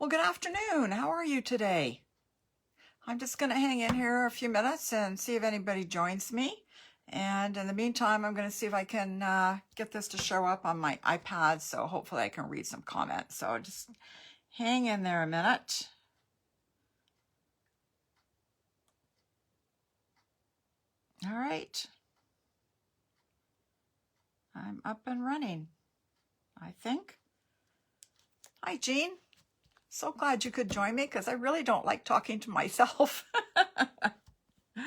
Well, good afternoon. How are you today? I'm just going to hang in here a few minutes and see if anybody joins me. And in the meantime, I'm going to see if I can get this to show up on my iPad. So hopefully I can read some comments. So just hang in there a minute. All right. I'm up and running, I think. Hi, Jean. So glad you could join me because I really don't like talking to myself. And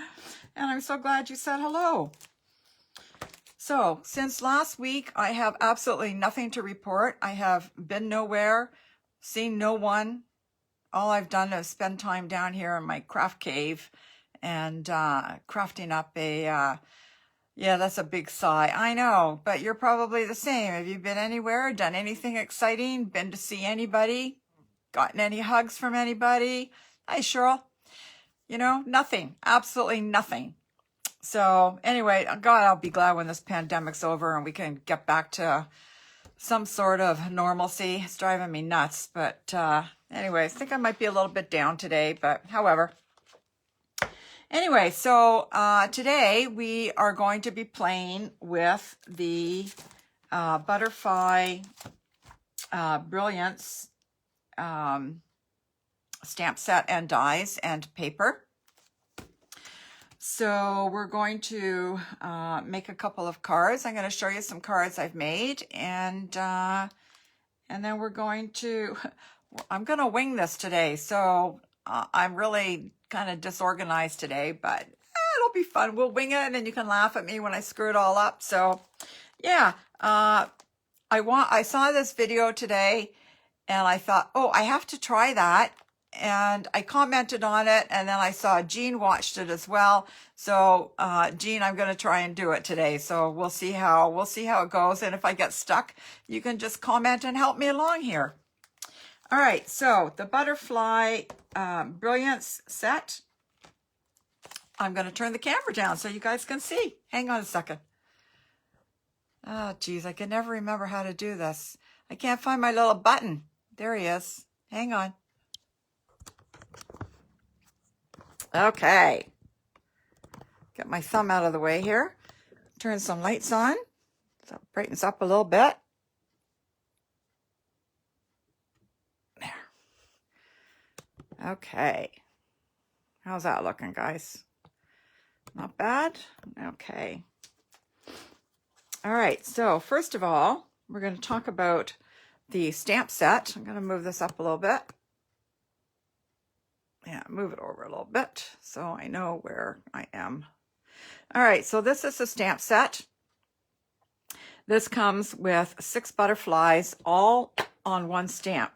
I'm so glad you said hello. So since last week, I have absolutely nothing to report. I have been nowhere, seen no one. All I've done is spend time down here in my craft cave and crafting up a, yeah, that's a big sigh. I know, but you're probably the same. Have you been anywhere, done anything exciting, been to see anybody? Gotten any hugs from anybody? Hi, Cheryl. You know, nothing, absolutely nothing. So anyway, God, I'll be glad when this pandemic's over and we can get back to some sort of normalcy. It's driving me nuts. But anyway, I think I might be a little bit down today, but however. Anyway, so today we are going to be playing with the Butterfly Brilliance stamp set and dies and paper. So we're going to make a couple of cards. I'm going to show you some cards I've made, and then we're going to, I'm going to wing this today. So I'm really kind of disorganized today, but it'll be fun. We'll wing it, and then you can laugh at me when I screw it all up. So yeah, I saw this video today, and I thought, oh, I have to try that. And I commented on it, and then I saw Jean watched it as well. So Jean, I'm going to try and do it today. So we'll see how it goes. And if I get stuck, you can just comment and help me along here. All right. So the Butterfly Brilliance set. I'm going to turn the camera down so you guys can see. Hang on a second. Oh, geez, I can never remember how to do this. I can't find my little button. There he is. Hang on. Okay, get my thumb out of the way here. Turn some lights on so it brightens up a little bit. There. Okay, how's that looking, guys? Not bad? Okay. All right, so first of all, we're going to talk about the stamp set. I'm going to move this up a little bit. Yeah, move it over a little bit so I know where I am. All right, so this is a stamp set. This comes with 6 butterflies all on one stamp.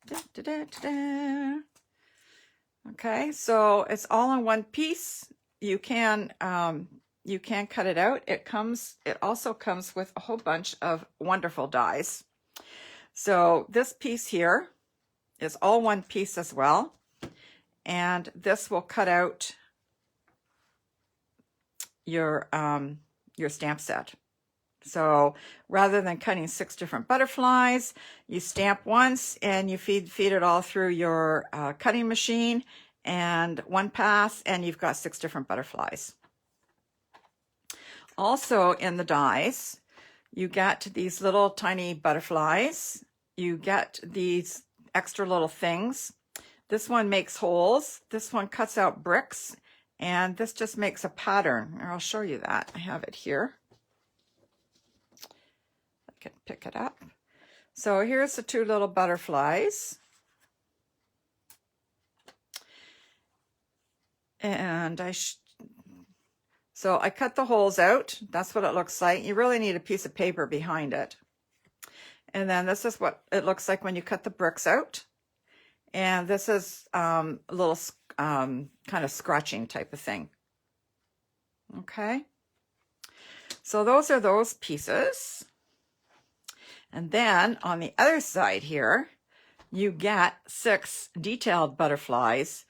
Da, da, da, da, da. Okay, so it's all in one piece. You can cut it out. It also comes with a whole bunch of wonderful dies. So this piece here is all one piece as well, and this will cut out your stamp set. So rather than cutting 6 different butterflies, you stamp once and you feed it all through your cutting machine, and one pass and you've got 6 different butterflies. Also in the dies, you get these little tiny butterflies. You get these extra little things. This one makes holes. This one cuts out bricks, and this just makes a pattern. I'll show you that. I have it here. I can pick it up. So here's the 2 little butterflies. And so I cut the holes out. That's what it looks like. You really need a piece of paper behind it. And then this is what it looks like when you cut the bricks out. And this is a little kind of scratching type of thing. Okay. So those are those pieces. And then on the other side here, you get 6 detailed butterflies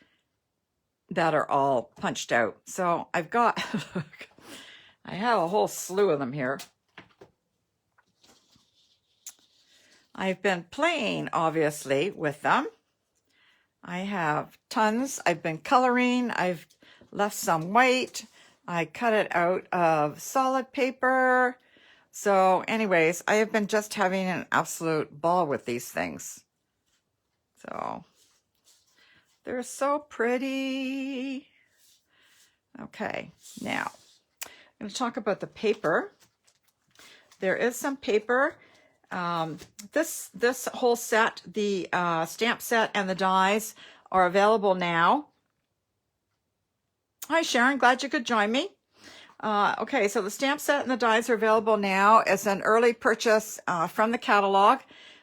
that are all punched out. So I've got, I have a whole slew of them here. I've been playing, obviously, with them. I have tons. I've been coloring. I've left some white. I cut it out of solid paper. So anyways, I have been just having an absolute ball with these things. So they're so pretty. Okay, now I'm going to talk about the paper. There is some paper. This whole set, the stamp set and the dies, are available now. Hi Sharon, glad you could join me. Okay, so the stamp set and the dies are available now as an early purchase from the catalog.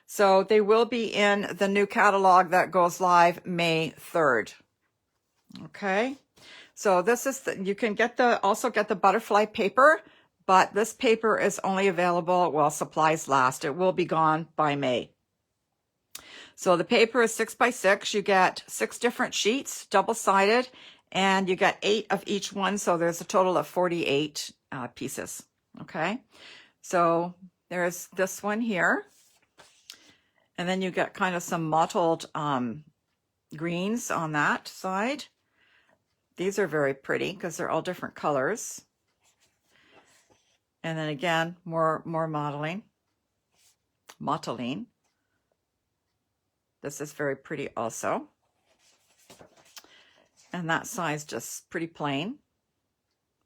So they will be in the new catalog that goes live May 3rd. Okay, so this is you can also get the butterfly paper, but this paper is only available while supplies last. It will be gone by May. So the paper is 6x6. You get 6 different sheets, double-sided, and you get 8 of each one. So there's a total of 48 pieces. Okay, so there's this one here. And then you get kind of some mottled greens on that side. These are very pretty because they're all different colors. And then again, more mottling. This is very pretty also. And that size just pretty plain,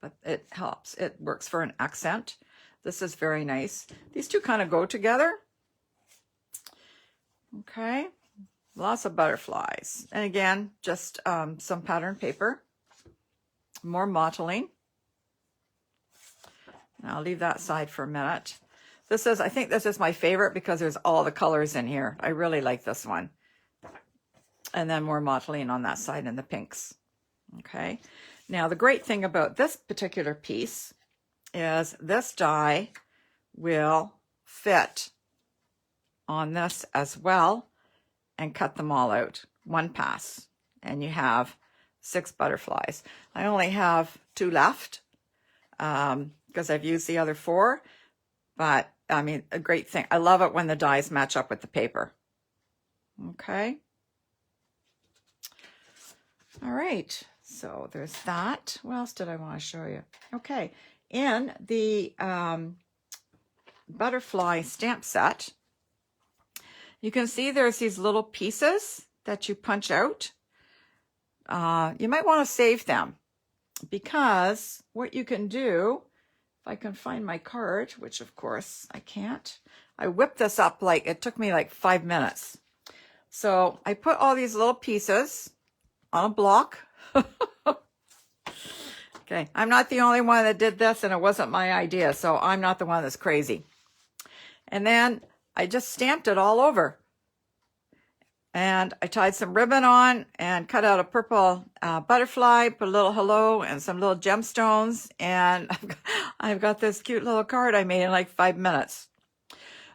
but it helps. It works for an accent. This is very nice. These two kind of go together. Okay, lots of butterflies. And again, just some pattern paper. More mottling. I'll leave that side for a minute. I think this is my favorite because there's all the colors in here. I really like this one. And then more mottling on that side in the pinks. Okay, now the great thing about this particular piece is this die will fit on this as well and cut them all out one pass, and you have 6 butterflies. I only have 2 left because I've used the other 4, but I mean, a great thing. I love it when the dies match up with the paper. Okay, all right, so there's that. What else did I want to show you? Okay, in the butterfly stamp set, you can see there's these little pieces that you punch out. You might want to save them because what you can do, if I can find my card, which of course I can't, I whipped this up it took me like 5 minutes. So I put all these little pieces on a block. Okay, I'm not the only one that did this, and it wasn't my idea, so I'm not the one that's crazy. And then I just stamped it all over. And I tied some ribbon on and cut out a purple butterfly, put a little hello and some little gemstones. And I've got this cute little card I made in like 5 minutes.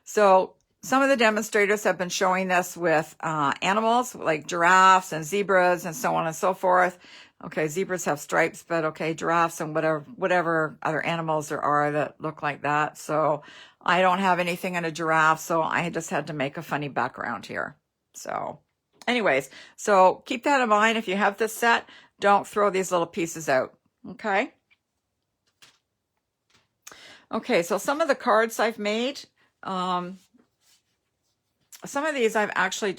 So some of the demonstrators have been showing this with animals like giraffes and zebras and so on and so forth. Okay, zebras have stripes, but okay, giraffes and whatever other animals there are that look like that. So I don't have anything in a giraffe, so I just had to make a funny background here. So anyways, so keep that in mind. If you have this set, don't throw these little pieces out. Okay. Okay, so some of the cards I've made, some of these I've actually,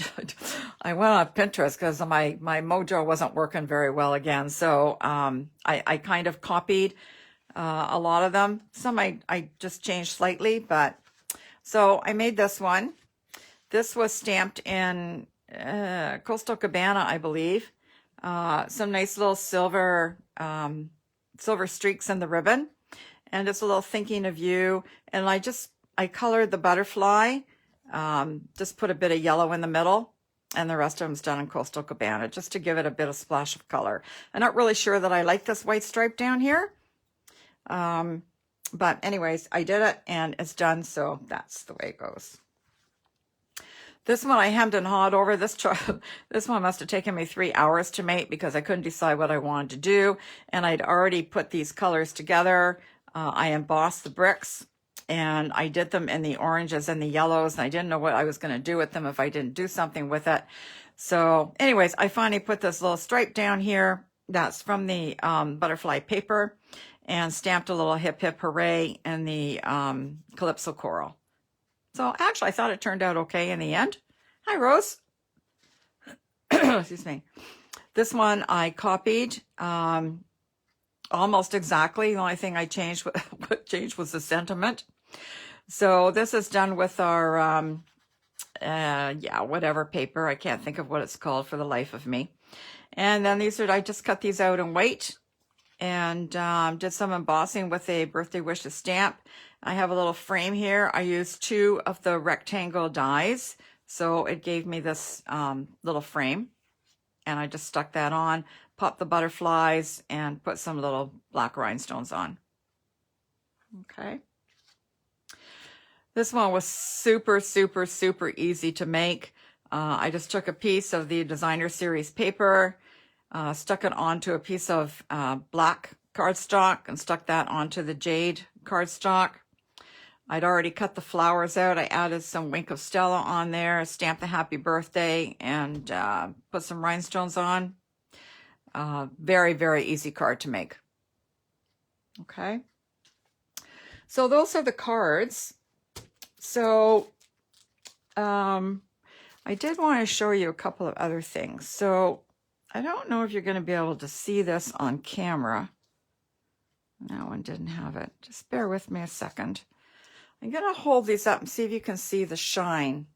I went on Pinterest because my mojo wasn't working very well again. So I kind of copied a lot of them. Some I just changed slightly, but so I made this one. This was stamped in Coastal Cabana, I believe. Some nice little silver streaks in the ribbon. And it's a little thinking of you. And I colored the butterfly. Just put a bit of yellow in the middle. And the rest of them's done in Coastal Cabana, just to give it a bit of splash of color. I'm not really sure that I like this white stripe down here. But anyways, I did it and it's done. So that's the way it goes. This one I hemmed and hawed over. This one must have taken me 3 hours to make because I couldn't decide what I wanted to do. And I'd already put these colors together. I embossed the bricks and I did them in the oranges and the yellows, and I didn't know what I was going to do with them if I didn't do something with it. So anyways, I finally put this little stripe down here. That's from the butterfly paper, and stamped a little hip hip hooray in the Calypso coral. So actually I thought it turned out okay in the end. Hi, Rose. Excuse me. This one I copied almost exactly. The only thing I changed, what changed was the sentiment. So this is done with our, yeah, whatever paper. I can't think of what it's called for the life of me. And then these are, I just cut these out in white and did some embossing with a birthday wishes stamp. I have a little frame here. I used 2 of the rectangle dies, so it gave me this little frame. And I just stuck that on, popped the butterflies, and put some little black rhinestones on. Okay. This one was super, super, super easy to make. I just took a piece of the designer series paper, stuck it onto a piece of black cardstock, and stuck that onto the jade cardstock. I'd already cut the flowers out. I added some Wink of Stella on there, stamped the happy birthday, and put some rhinestones on. Very, very easy card to make. Okay. So those are the cards. So I did want to show you a couple of other things. So I don't know if you're going to be able to see this on camera. That one didn't have it. Just bear with me a second. I'm going to hold these up and see if you can see the shine.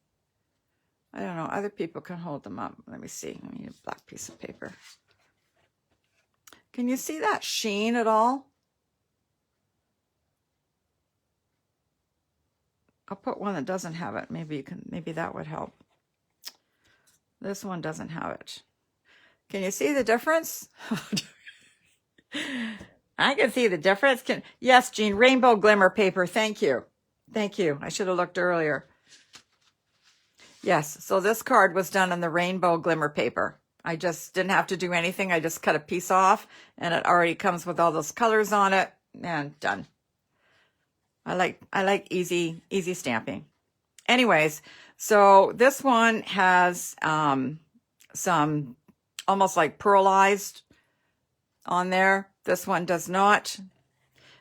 I don't know. Other people can hold them up. Let me see. I need a black piece of paper. Can you see that sheen at all? I'll put one that doesn't have it. Maybe you can. Maybe that would help. This one doesn't have it. Can you see the difference? I can see the difference. Yes, Jean, rainbow glimmer paper. Thank you. Thank you. I should have looked earlier. Yes, so this card was done on the rainbow glimmer paper. I just didn't have to do anything. I just cut a piece off, and it already comes with all those colors on it, and done. I like easy stamping. Anyways, so this one has some almost like pearlized on there. This one does not.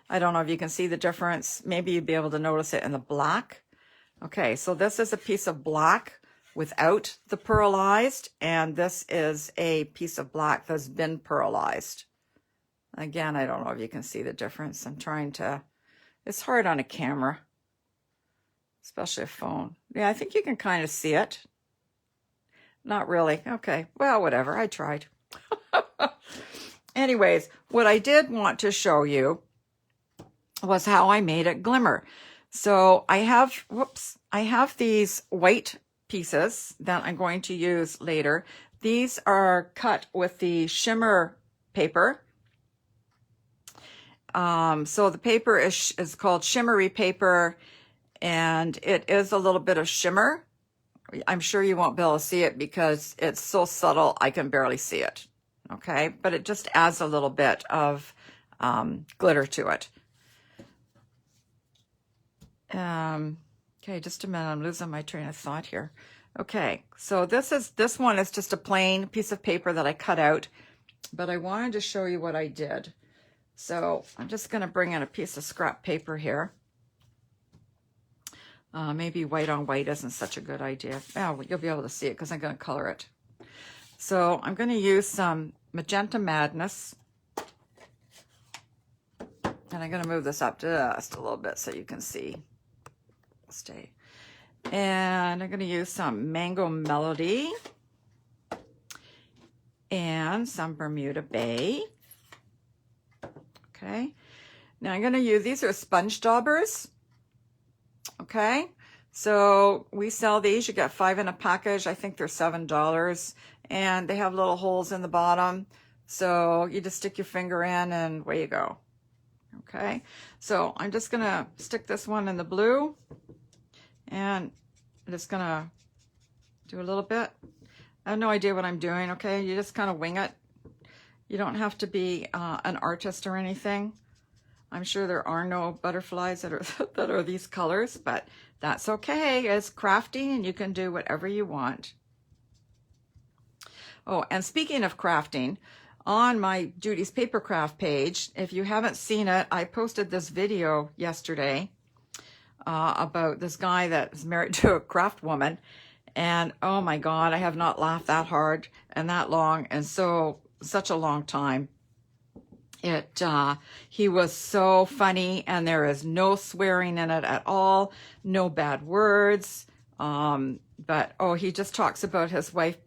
I don't know if you can see the difference. Maybe you'd be able to notice it in the black. Okay, so this is a piece of black without the pearlized, and this is a piece of black that's been pearlized. Again, I don't know if you can see the difference. I'm trying to, it's hard on a camera, especially a phone. Yeah, I think you can kind of see it. Not really. Okay, well, whatever, I tried. Anyways, what I did want to show you was how I made it glimmer. So I have these white pieces that I'm going to use later. These are cut with the shimmer paper. So the paper is called shimmery paper, and it is a little bit of shimmer. I'm sure you won't be able to see it because it's so subtle I can barely see it. Okay, but it just adds a little bit of glitter to it. Okay, just a minute. I'm losing my train of thought here. Okay, so this one is just a plain piece of paper that I cut out, but I wanted to show you what I did. So I'm just going to bring in a piece of scrap paper here. Maybe white on white isn't such a good idea. Oh, you'll be able to see it because I'm going to color it. So I'm going to use some Magenta Madness. And I'm going to move this up just a little bit so you can see. Stay. And I'm going to use some Mango Melody and some Bermuda Bay. Okay. Now I'm going to use, these are sponge daubers. Okay. So we sell these. You get 5 in a package. I think they're $7. And they have little holes in the bottom. So you just stick your finger in and away you go. Okay. So I'm just going to stick this one in the blue. And I'm just going to do a little bit. I have no idea what I'm doing, okay? You just kind of wing it. You don't have to be an artist or anything. I'm sure there are no butterflies that are that are these colors, but that's okay. It's crafting and you can do whatever you want. Oh, and speaking of crafting, on my Judy's Paper Craft page, if you haven't seen it, I posted this video yesterday about this guy that is married to a craft woman. And oh my God, I have not laughed that hard and that long and such a long time. He was so funny, and there is no swearing in it at all, no bad words. But oh, he just talks about his wife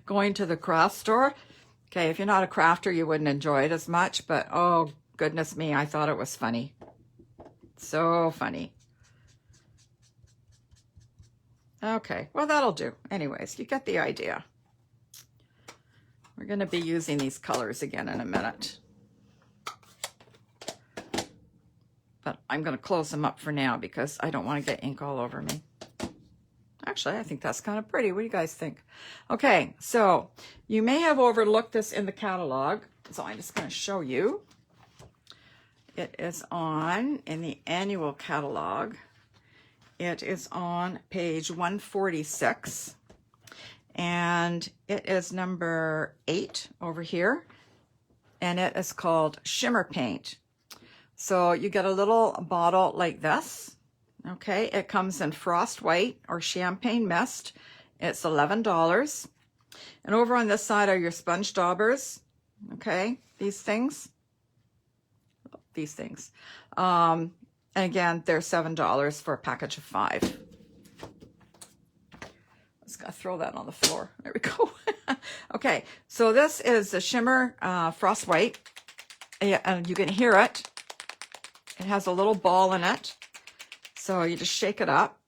going to the craft store. Okay, if you're not a crafter, you wouldn't enjoy it as much, but oh goodness me, I thought it was funny. So funny. Okay, well, that'll do. Anyways, you get the idea. We're going to be using these colors again in a minute. But I'm going to close them up for now because I don't want to get ink all over me. Actually, I think that's kind of pretty. What do you guys think? Okay, so you may have overlooked this in the catalog, so I'm just going to show you. It is in the annual catalog. It is on page 146, and it is number 8 over here, and it is called Shimmer Paint. So you get a little bottle like this. Okay, it comes in Frost White or Champagne Mist. It's $11. And over on this side are your sponge daubers. Okay, these things. And again, they're $7 for a package of 5. Just gotta throw that on the floor. There we go. Okay, so this is the Shimmer Frost White. And you can hear it. It has a little ball in it. So you just shake it up.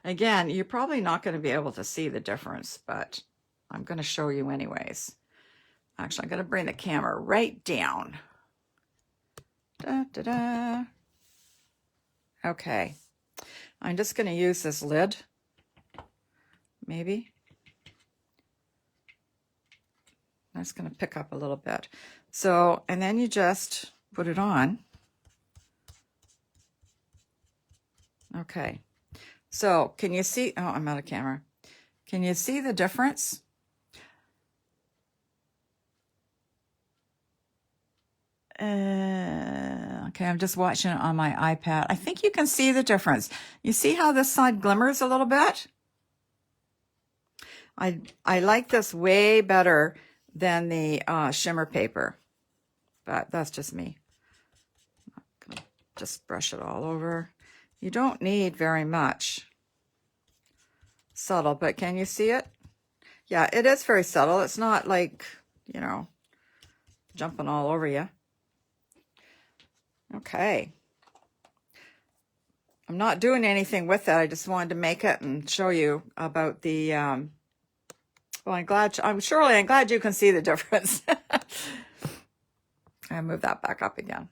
Again, you're probably not going to be able to see the difference, but I'm going to show you anyways. Actually, I'm going to bring the camera right down. Da, da, da. Okay. I'm just going to use this lid. Maybe. That's going to pick up a little bit. So, and then you just put it on. Okay. So, can you see? Oh, I'm out of camera. Can you see the difference? Okay, I'm just watching it on my iPad. I think you can see the difference. You see how this side glimmers a little bit? I like this way better than the shimmer paper, but that's just me. I'm gonna just brush it all over. You don't need very much. Subtle, but can you see it? Yeah, it is very subtle. It's not like, you know, jumping all over you. Okay. I'm not doing anything with that. I just wanted to make it and show you about the, well, I'm glad you can see the difference. I move that back up again.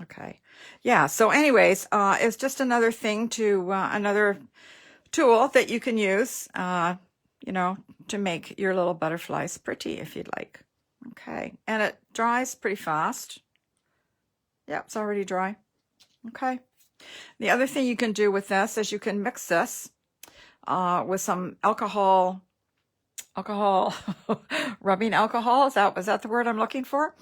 Okay. Yeah. So anyways, it's just another thing another tool that you can use, you know, to make your little butterflies pretty if you'd like. Okay. And it dries pretty fast. Yep, it's already dry. Okay. The other thing you can do with this is you can mix this with some alcohol, rubbing alcohol. Is that the word I'm looking for?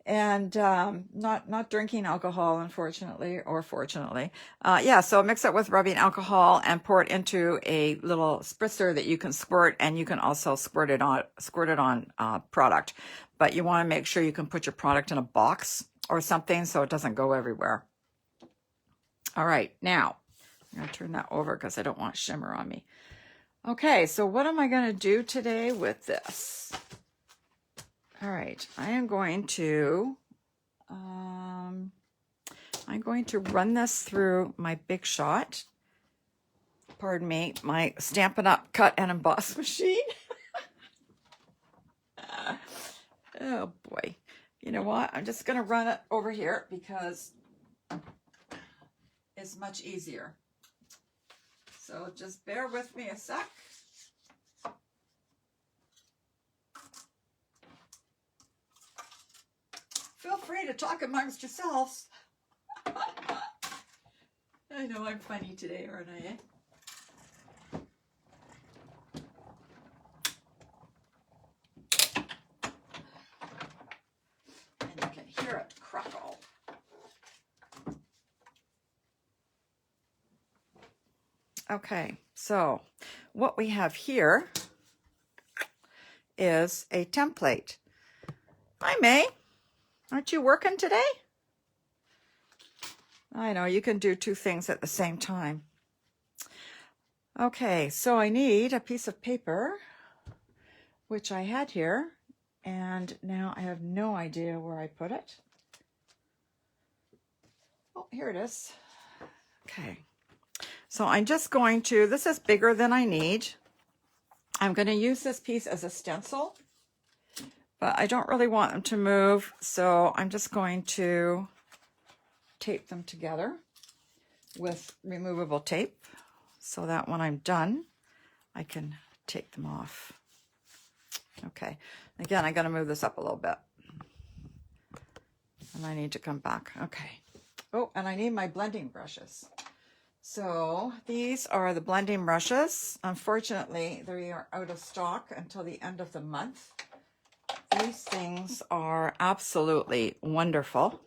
And not drinking alcohol, unfortunately, or fortunately. Yeah, so mix it with rubbing alcohol and pour it into a little spritzer that you can squirt, and you can also squirt it on product. But you want to make sure you can put your product in a box or something so it doesn't go everywhere. All right, now I'm going to turn that over because I don't want shimmer on me. Okay, so what am I going to do today with this? All right, I am going to run this through my Big Shot. Pardon me, my Stampin' Up! Cut and Emboss machine. Oh boy. You know what? I'm just going to run it over here because it's much easier. So just bear with me a sec. afraid to talk amongst yourselves. I know I'm funny today, aren't I? Eh? And you can hear it crackle. Okay, so what we have here is a template. Hi, May. Aren't you working today? I know, you can do two things at the same time. Okay, so I need a piece of paper, which I had here, and now I have no idea where I put it. Oh, here it is. Okay, so I'm just going to, this is bigger than I need. I'm going to use this piece as a stencil, but I don't really want them to move, so I'm just going to tape them together with removable tape so that when I'm done, I can take them off. Okay, again, I'm going to move this up a little bit. And I need to come back. Okay. Oh, and I need my blending brushes. So these are the blending brushes. Unfortunately, they are out of stock until the end of the month. These things are absolutely wonderful.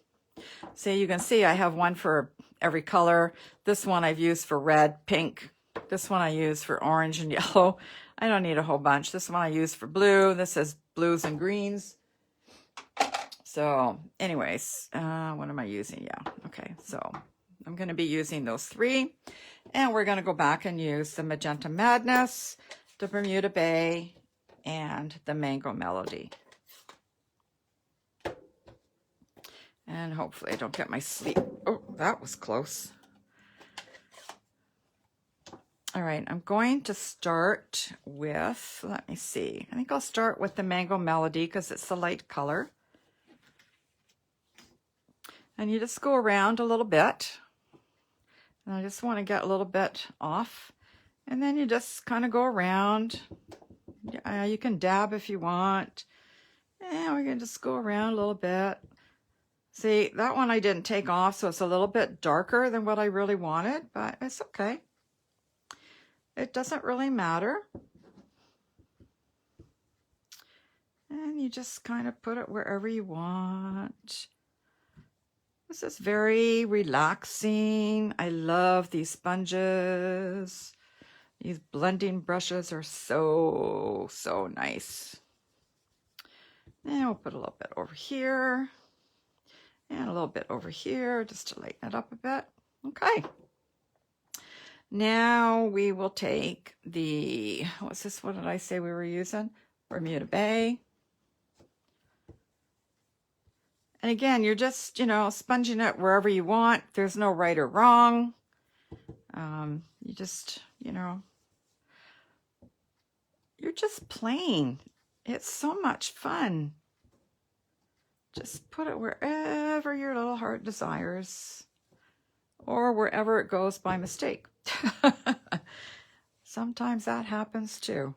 So you can see I have one for every color. This one I've used for red, pink. This one I use for orange and yellow. I don't need a whole bunch. This one I use for blue. This is blues and greens. So anyways, what am I using? Yeah, okay. So I'm going to be using those three. And we're going to go back and use the Magenta Madness, the Bermuda Bay, and the Mango Melody. And hopefully I don't get my sleeve. Oh, that was close. All right, I'm going to start with, let me see. I think I'll start with the Mango Melody because it's the light color. And you just go around a little bit. And I just want to get a little bit off. And then you just kind of go around. You can dab if you want. And we can just go around a little bit. See, that one I didn't take off, so it's a little bit darker than what I really wanted, but it's okay. It doesn't really matter. And you just kind of put it wherever you want. This is very relaxing. I love these sponges. These blending brushes are so, so nice. And we'll put a little bit over here. And a little bit over here just to lighten it up a bit. Okay. Now we will take the, what's this? What did I say we were using? Bermuda Bay. And again, you're just, sponging it wherever you want. There's no right or wrong. You just, you're just playing. It's so much fun. Just put it wherever your little heart desires, or wherever it goes by mistake. Sometimes that happens too.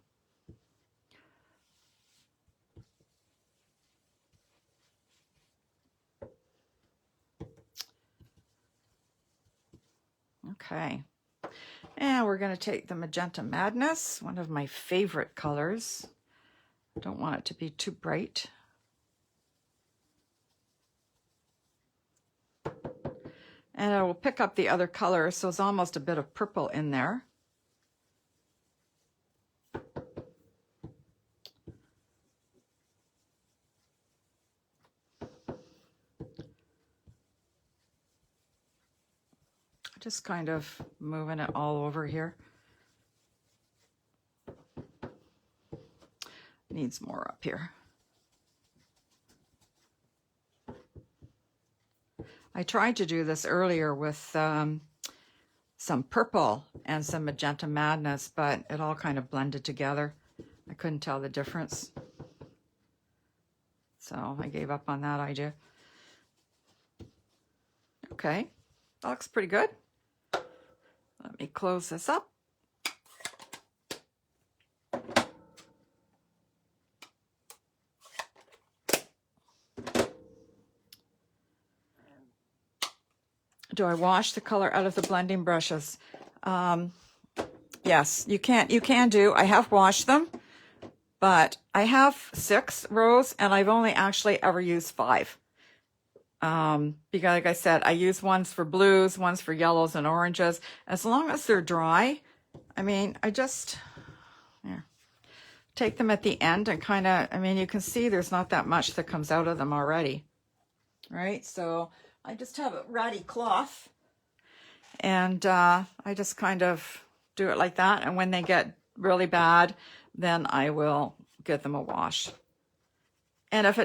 Okay, and we're going to take the Magenta Madness, one of my favorite colors. I don't want it to be too bright. And I will pick up the other color, so it's almost a bit of purple in there. Just kind of moving it all over here. Needs more up here. I tried to do this earlier with some purple and some Magenta Madness, but it all kind of blended together. I couldn't tell the difference. So I gave up on that idea. Okay, that looks pretty good. Let me close this up. do I wash the color out of the blending brushes? Yes, you can do. I have washed them, but I have 6 rows and I've only actually ever used 5. Because like I said, I use ones for blues, ones for yellows and oranges. As long as they're dry, I mean, I just take them at the end and kind of, I mean, you can see there's not that much that comes out of them already, right? So I just have a ratty cloth and I just kind of do it like that. And when they get really bad, then I will give them a wash. And if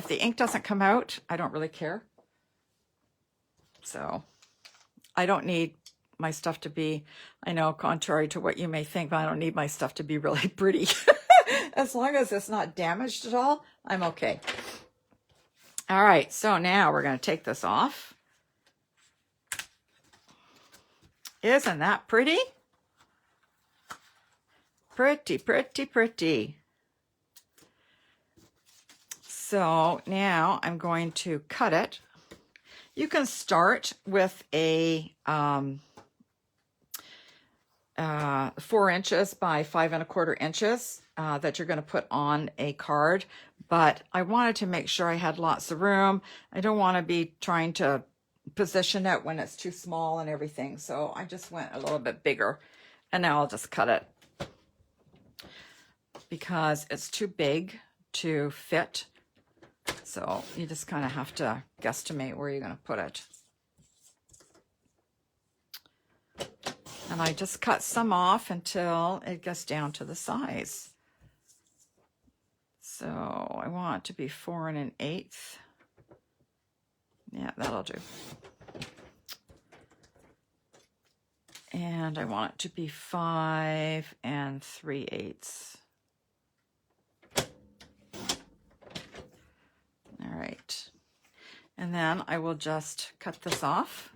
the ink doesn't come out, I don't really care. So I don't need my stuff to be, I know, contrary to what you may think, but I don't need my stuff to be really pretty. As long as it's not damaged at all, I'm okay. All right, so now we're going to take this off. Isn't that pretty? Pretty, pretty, pretty. So now I'm going to cut it. You can start with a 4 inches by 5 1/4 inches that you're going to put on a card. But I wanted to make sure I had lots of room. I don't want to be trying to position it when it's too small and everything. So I just went a little bit bigger. And now I'll just cut it because it's too big to fit. So you just kind of have to guesstimate where you're going to put it. And I just cut some off until it gets down to the size. So I want it to be 4 1/8. Yeah, that'll do. And I want it to be 5 3/8. All right. And then I will just cut this off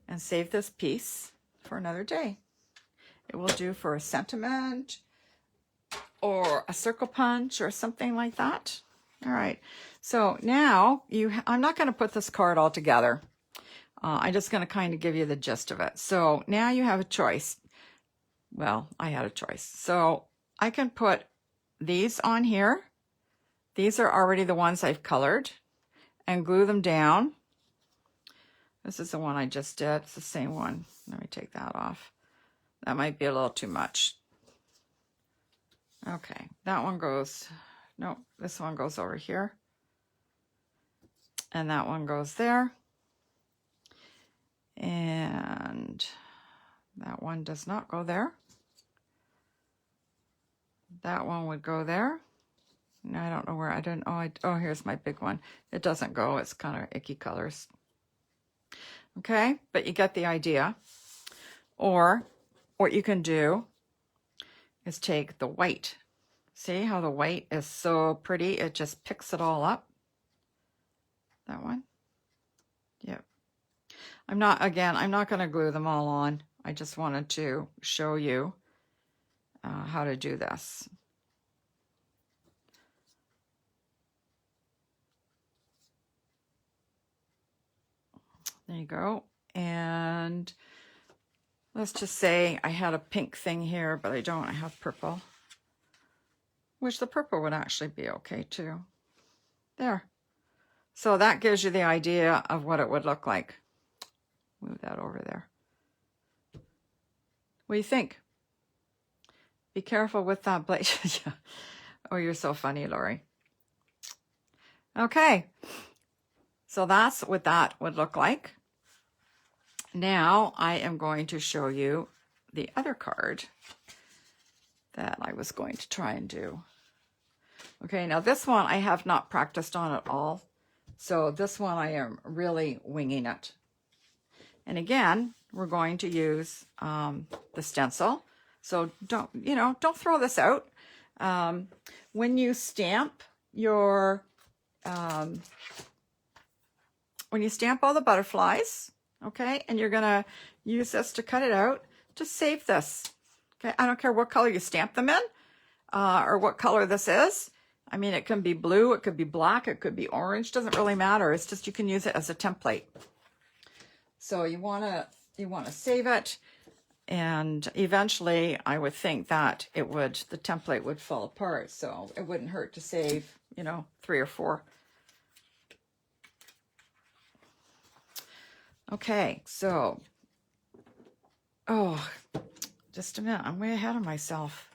and save this piece for another day. It will do for a sentiment or a circle punch or something like that. All right. So now I'm not going to put this card all together. I'm just going to kind of give you the gist of it. So now you have a choice. Well, I had a choice. So I can put these on here. These are already the ones I've colored and glue them down. This is the one I just did. It's the same one. Let me take that off. That might be a little too much. Okay, that one goes, no, this one goes over here. And that one goes there. And that one does not go there. That one would go there. No, I don't know where, oh, here's my big one. It doesn't go, it's kind of icky colors. Okay, but you get the idea. Or what you can do is take the white. See how the white is so pretty? It just picks it all up. That one. Yep. I'm not going to glue them all on. I just wanted to show you how to do this. There you go. And let's just say I had a pink thing here, but I don't. I have purple, which the purple would actually be okay too. There. So that gives you the idea of what it would look like. Move that over there. What do you think? Be careful with that blade. Yeah. Oh, you're so funny, Lori. Okay. So that's what that would look like. Now I am going to show you the other card that I was going to try and do. Okay, now this one I have not practiced on at all. So this one I am really winging it. And again, we're going to use the stencil. So don't throw this out. When you stamp your, when you stamp all the butterflies, okay, and you're gonna use this to cut it out, just save this. Okay, I don't care what color you stamp them in, or what color this is. I mean, it can be blue, it could be black, it could be orange, doesn't really matter. It's just you can use it as a template. So you want to save it, and eventually I would think that the template would fall apart. So it wouldn't hurt to save, 3 or 4. Okay, so, just a minute. I'm way ahead of myself.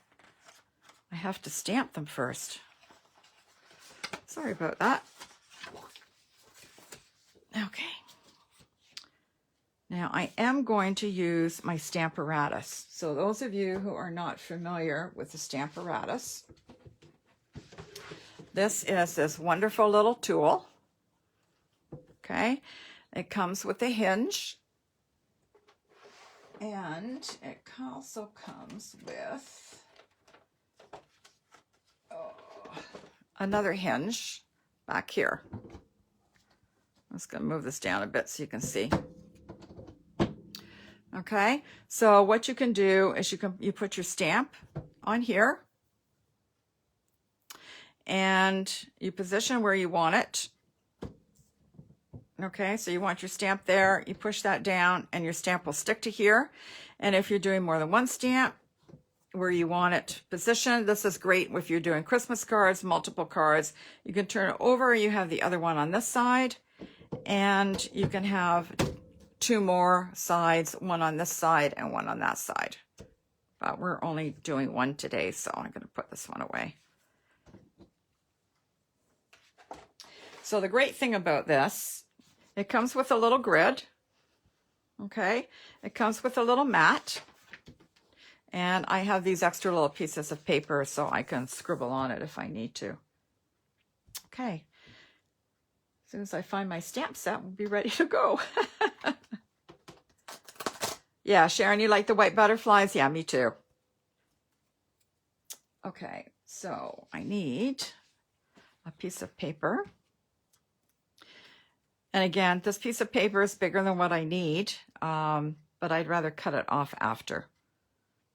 I have to stamp them first. Sorry about that. Okay. Now I am going to use my Stamparatus. So those of you who are not familiar with the Stamparatus, this is this wonderful little tool. Okay. It comes with a hinge, and it also comes with another hinge back here. I'm just going to move this down a bit so you can see. Okay, so what you can do is you put your stamp on here, and you position where you want it. Okay, so you want your stamp there, you push that down, and your stamp will stick to here. And if you're doing more than one stamp, where you want it positioned, this is great if you're doing Christmas cards, multiple cards. You can turn it over, you have the other one on this side, and you can have 2 more sides, one on this side and one on that side. But we're only doing one today, so I'm going to put this one away. So the great thing about this, it comes with a little grid, okay? It comes with a little mat, and I have these extra little pieces of paper so I can scribble on it if I need to. Okay, as soon as I find my stamp set, we'll be ready to go. Yeah, Sharon, you like the white butterflies? Yeah, me too. Okay, so I need a piece of paper. And again, this piece of paper is bigger than what I need, but I'd rather cut it off after.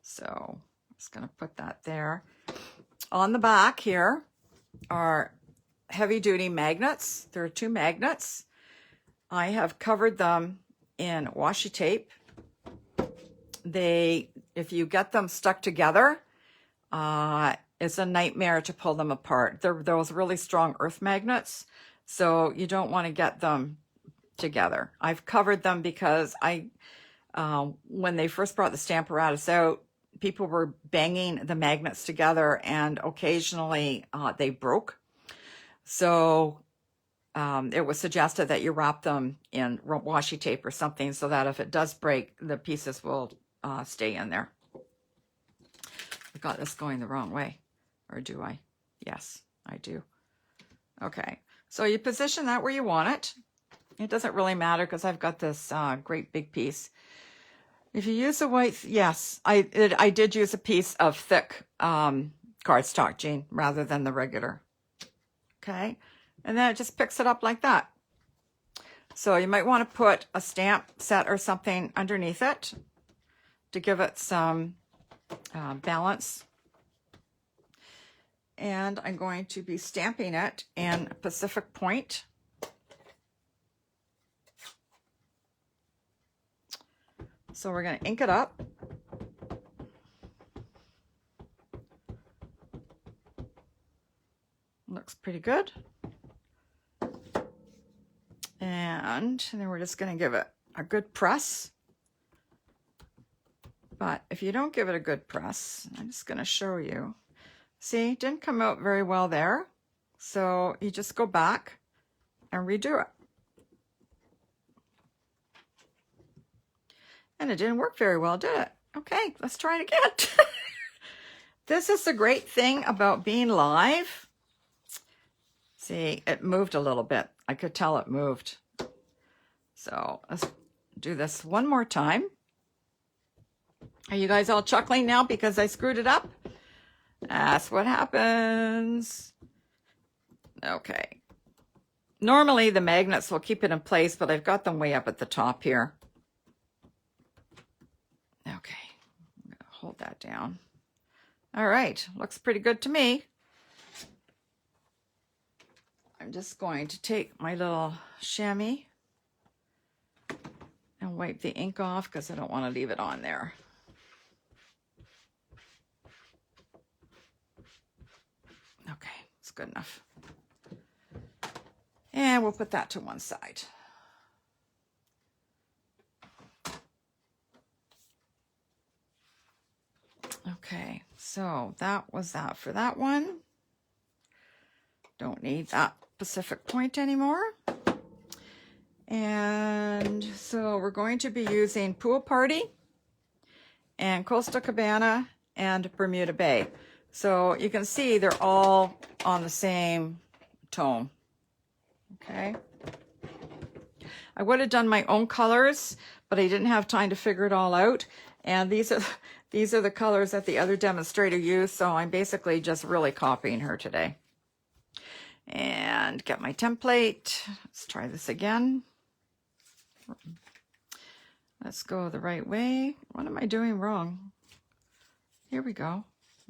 So I'm just going to put that there. On the back here are heavy-duty magnets. There are 2 magnets. I have covered them in washi tape. If you get them stuck together, it's a nightmare to pull them apart. They're those really strong earth magnets, so you don't want to get them together. I've covered them because when they first brought the Stamparatus out, people were banging the magnets together, and occasionally they broke. So it was suggested that you wrap them in washi tape or something so that if it does break, the pieces will stay in there. I got this going the wrong way, or do I? Yes, I do. Okay, so you position that where you want it. It doesn't really matter because I've got this great big piece. If you use a white, yes, I did use a piece of thick cardstock, Jean, rather than the regular. Okay, and then it just picks it up like that. So you might want to put a stamp set or something underneath it to give it some balance. And I'm going to be stamping it in Pacific Point. So we're going to ink it up. Looks pretty good. And then we're just going to give it a good press. But if you don't give it a good press, I'm just going to show you. See, it didn't come out very well there. So you just go back and redo it. And it didn't work very well, did it? Okay, let's try it again. This is the great thing about being live. See, it moved a little bit. I could tell it moved. So let's do this one more time. Are you guys all chuckling now because I screwed it up? That's what happens. Okay. Normally the magnets will keep it in place, but I've got them way up at the top here. Okay, I'm going to hold that down. All right, looks pretty good to me. I'm just going to take my little chamois and wipe the ink off because I don't want to leave it on there. Okay, it's good enough. And we'll put that to one side. Okay, so that was that for that one. Don't need that Pacific Point anymore. And so we're going to be using Pool Party and Coastal Cabana and Bermuda Bay. So you can see they're all on the same tone. Okay. I would have done my own colors, but I didn't have time to figure it all out. And these are the colors that the other demonstrator used, so I'm basically just really copying her today. And get my template. Let's try this again. Let's go the right way. What am I doing wrong? Here we go.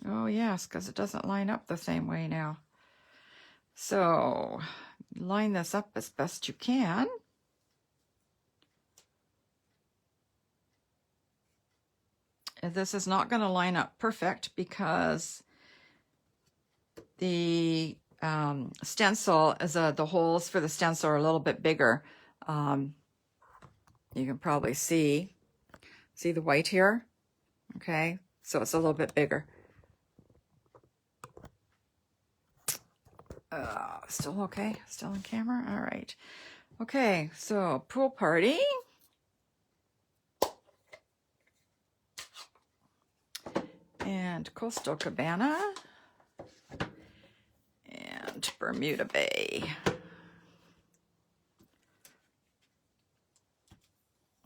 Oh yes, because it doesn't line up the same way now. So line this up as best you can. And this is not going to line up perfect because the stencil is the holes for the stencil are a little bit bigger. You can probably see the white here. Okay, so it's a little bit bigger. Still okay? Still on camera? All right. Okay, so Pool Party. And Coastal Cabana. And Bermuda Bay.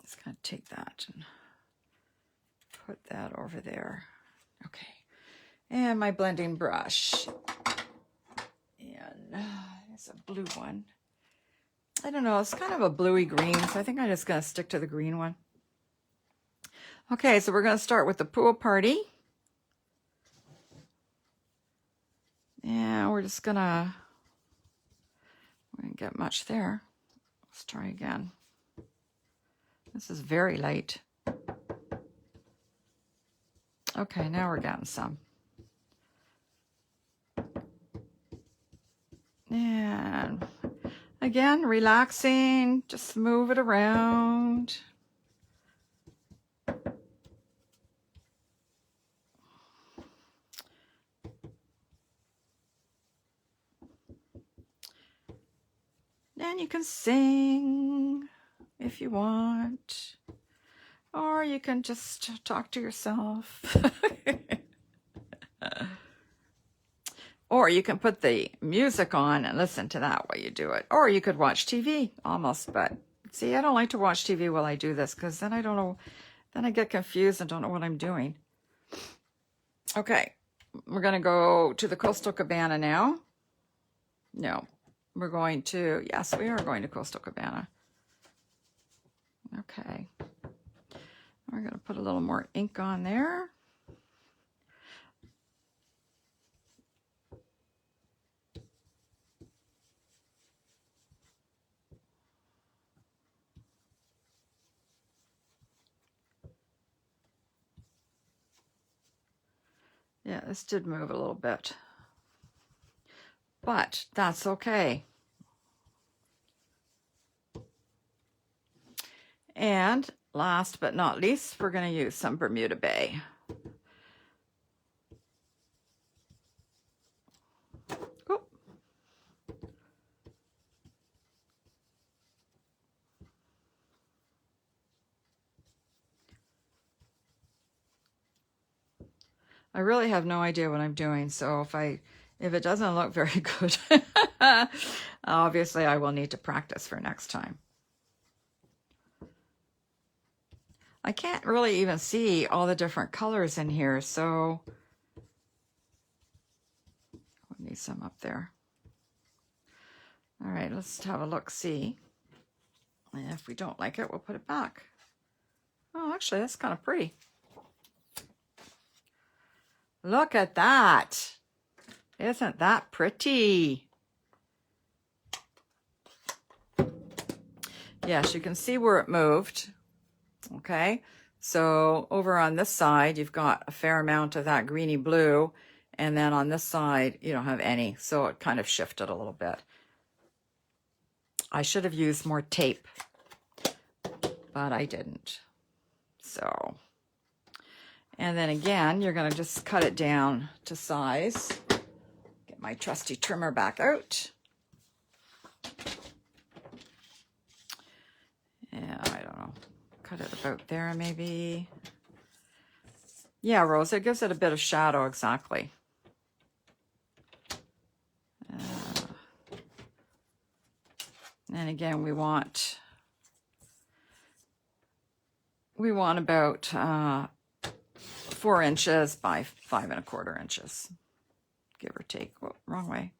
Just going to take that and put that over there. Okay. And my blending brush. And it's a blue one. I don't know, it's kind of a bluey green, so I think I'm just going to stick to the green one. Okay, so we're going to start with the Pool Party. And we're just gonna, we didn't get much there. Let's try again. This is very light. Okay, now we're getting some. And again, relaxing, just move it around. And you can sing if you want, or you can just talk to yourself. Or you can put the music on and listen to that while you do it. Or you could watch TV almost, but see, I don't like to watch TV while I do this because then I don't know, then I get confused and don't know what I'm doing. Okay, we're going to go to the Coastal Cabana now. No. We're going to, yes, we are going to Coastal Cabana. Okay. We're going to put a little more ink on there. Yeah, this did move a little bit. But that's okay. And last but not least, we're going to use some Bermuda Bay. Oh. I really have no idea what I'm doing, so if it doesn't look very good, obviously I will need to practice for next time. I can't really even see all the different colors in here, so we'll need some up there. All right, let's have a look-see. And if we don't like it, we'll put it back. Oh, actually, that's kind of pretty. Look at that. Isn't that pretty? Yes, you can see where it moved. Okay, so over on this side, you've got a fair amount of that greeny blue, and then on this side, you don't have any, so it kind of shifted a little bit. I should have used more tape, but I didn't. So, and then again, you're gonna just cut it down to size. Get my trusty trimmer back out. Yeah, I don't know. Cut it about there, maybe. Yeah, Rose, it gives it a bit of shadow, exactly. And again, we want about 4 inches by 5 1/4 inches, give or take. Whoa, wrong way.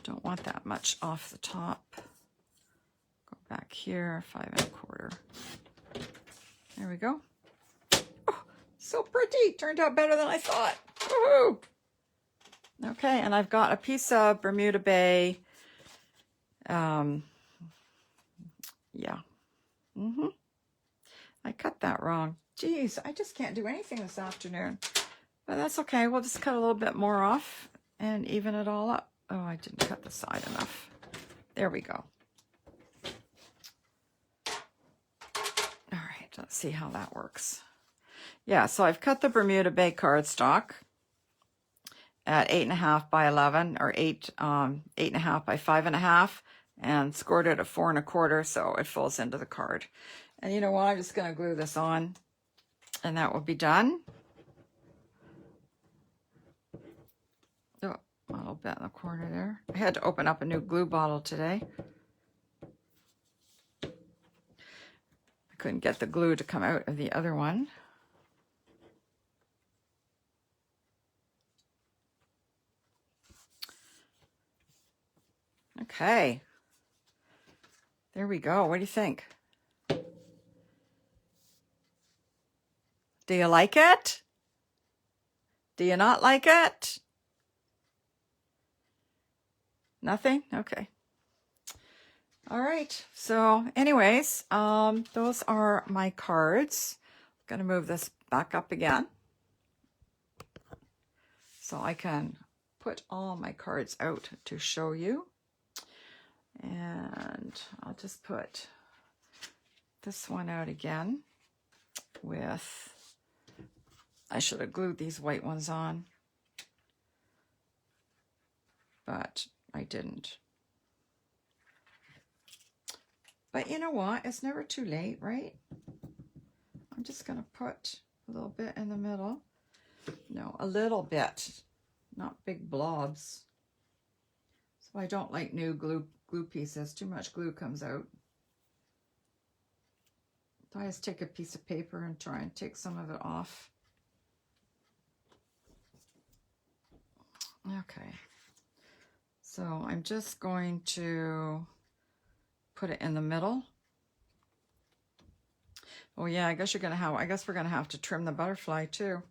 Don't want that much off the top. Go back here, 5 1/4. There we go. Oh, so pretty. Turned out better than I thought. Woohoo! Okay, and I've got a piece of Bermuda Bay. Yeah. I cut that wrong. Geez, I just can't do anything this afternoon. But that's okay. We'll just cut a little bit more off and even it all up. Oh, I didn't cut the side enough. There we go. All right, let's see how that works. Yeah, so I've cut the Bermuda Bay cardstock at 8.5 by 11, or 8.5 by 5.5, and scored it at 4 1/4, so it falls into the card. And you know what? I'm just going to glue this on, and that will be done. Oh, a little bit in the corner there. I had to open up a new glue bottle today. I couldn't get the glue to come out of the other one. Okay. There we go. What do you think? Do you like it? Do you not like it? Nothing? Okay. All right. So anyways, those are my cards. I'm going to move this back up again so I can put all my cards out to show you. And I'll just put this one out again with, I should have glued these white ones on, but I didn't. But you know what? It's never too late, right? I'm just going to put a little bit in the middle. No, a little bit, not big blobs. So I don't like new glue pieces. Too much glue comes out. So I just take a piece of paper and try and take some of it off. Okay. So I'm just going to put it in the middle. Oh yeah, I guess we're gonna have to trim the butterfly too.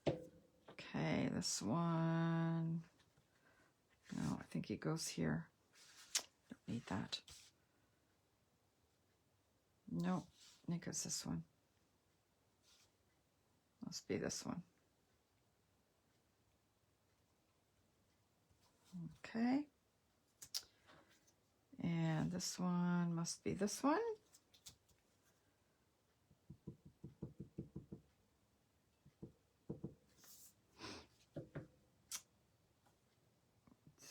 Okay, this one. No, I think he goes here. Don't need that. No, I think it's this one. Must be this one. Okay. And this one must be this one.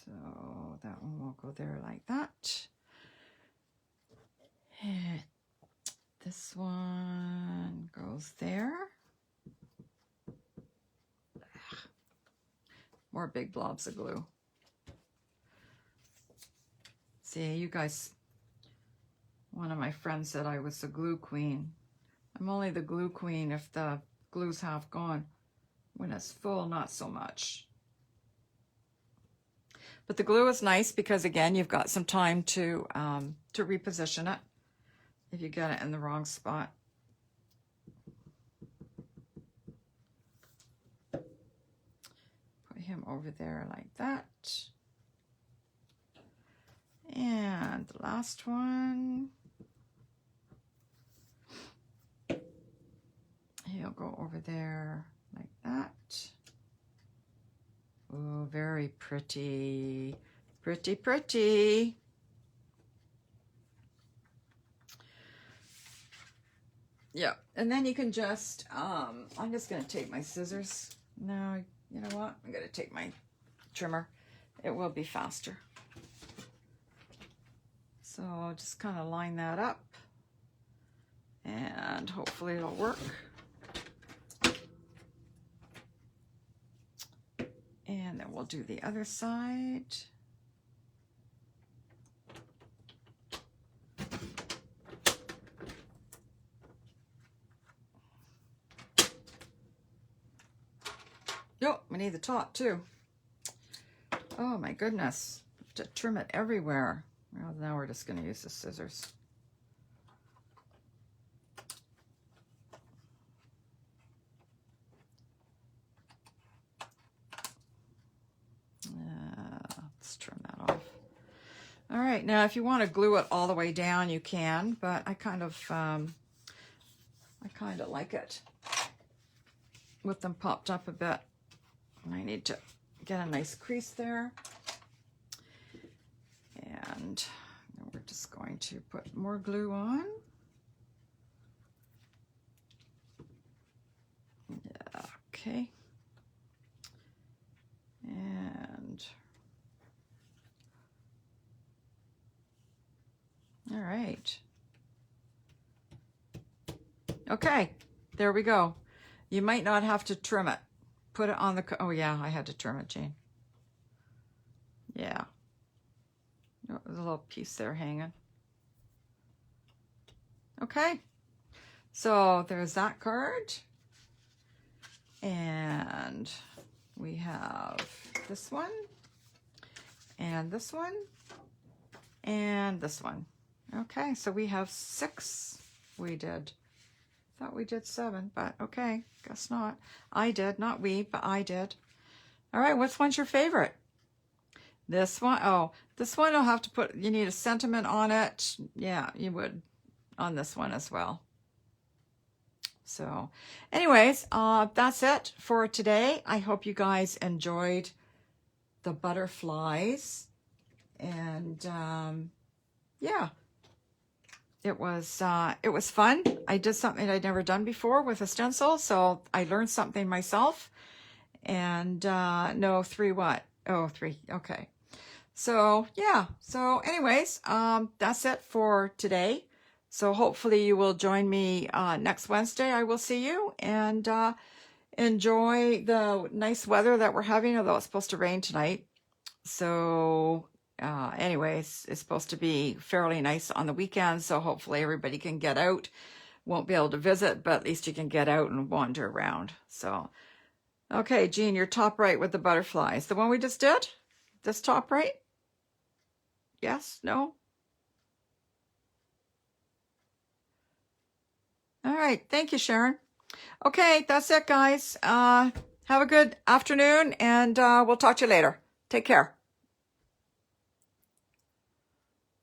So that one will go there like that. And this one goes there. More big blobs of glue. See, you guys, one of my friends said I was the glue queen. I'm only the glue queen if the glue's half gone. When it's full, not so much. But the glue is nice because, again, you've got some time to reposition it if you get it in the wrong spot. Put him them over there like that. And the last one, he'll go over there like that. Oh, very pretty. Pretty, pretty. Yeah, and then you can just, I'm just going to take my scissors. No, you know what? I'm going to take my trimmer. It will be faster. So just kind of line that up. And hopefully it'll work. And then we'll do the other side. Oh, we need the top too. Oh my goodness. To trim it everywhere. Well, now we're just going to use the scissors. Let's trim that off. All right, now if you want to glue it all the way down, you can, but I kind of like it with them popped up a bit. And I need to get a nice crease there. And we're just going to put more glue on. Yeah, okay. And all right. Okay, there we go. You might not have to trim it. Put it on the, oh yeah, I had to trim it, Jane. Yeah. Oh, there's a little piece there hanging. Okay. So there's that card. And we have this one. And this one. And this one. Okay, so we have 6. We did. Thought we did 7, but okay, guess not. I did, not we, but I did. All right, which one's your favorite? This one. Oh, this one I'll have to put, you need a sentiment on it. Yeah, you would on this one as well. So anyways, that's it for today. I hope you guys enjoyed the butterflies. And yeah. It was fun. I did something I'd never done before with a stencil, so I learned something myself. And no, 3 what? Oh, 3. Okay. So yeah. So anyways, that's it for today. So hopefully you will join me next Wednesday. I will see you and enjoy the nice weather that we're having, although it's supposed to rain tonight. So anyways, it's supposed to be fairly nice on the weekends, so hopefully everybody can get out. Won't be able to visit, but at least you can get out and wander around. So, okay, Jean, your top right with the butterflies. The one we just did? This top right? Yes? No? All right, thank you, Sharon. Okay, that's it, guys. Have a good afternoon, and we'll talk to you later. Take care.